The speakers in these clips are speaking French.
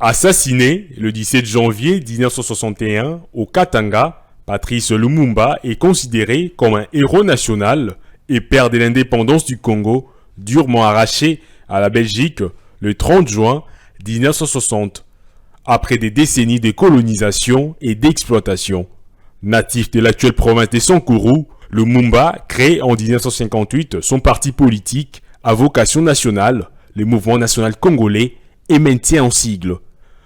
Assassiné le 17 janvier 1961 au Katanga, Patrice Lumumba est considéré comme un héros national et père de l'indépendance du Congo, durement arraché à la Belgique le 30 juin 1960, après des décennies de colonisation et d'exploitation. Natif de l'actuelle province de Sankuru, Lumumba crée en 1958 son parti politique à vocation nationale, le Mouvement national congolais, et maintient en sigle.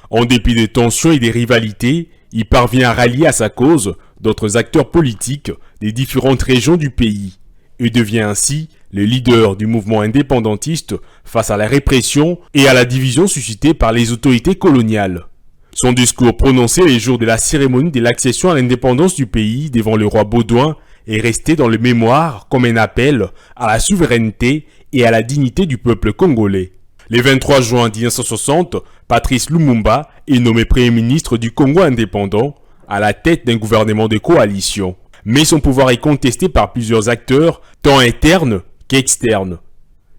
En dépit des tensions et des rivalités, il parvient à rallier à sa cause d'autres acteurs politiques des différentes régions du pays et devient ainsi le leader du mouvement indépendantiste face à la répression et à la division suscitée par les autorités coloniales. Son discours prononcé les jours de la cérémonie de l'accession à l'indépendance du pays devant le roi Baudouin est resté dans le mémoire comme un appel à la souveraineté et à la dignité du peuple congolais. Le 23 juin 1960, Patrice Lumumba est nommé Premier ministre du Congo indépendant à la tête d'un gouvernement de coalition. Mais son pouvoir est contesté par plusieurs acteurs, tant internes qu'externes.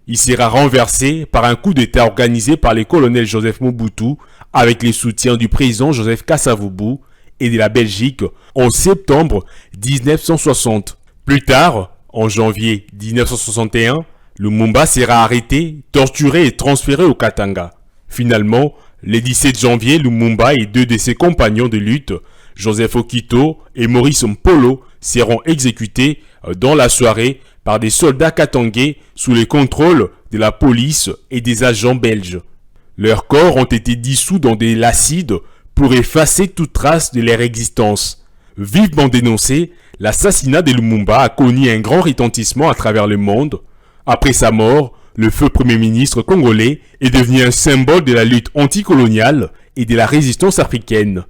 Il sera renversé par un coup d'État organisé par le colonel Joseph Mobutu avec le soutien du président Joseph Kasavubu et de la Belgique en septembre 1960. Plus tard, en janvier 1961, Lumumba sera arrêté, torturé et transféré au Katanga. Finalement, le 17 janvier, Lumumba et deux de ses compagnons de lutte, Joseph Okito et Maurice Mpolo, seront exécutés dans la soirée par des soldats katangais sous le contrôle de la police et des agents belges. Leurs corps ont été dissous dans de l'acide pour effacer toute trace de leur existence. Vivement dénoncé, l'assassinat de Lumumba a connu un grand retentissement à travers le monde. Après sa mort, le feu Premier ministre congolais est devenu un symbole de la lutte anticoloniale et de la résistance africaine.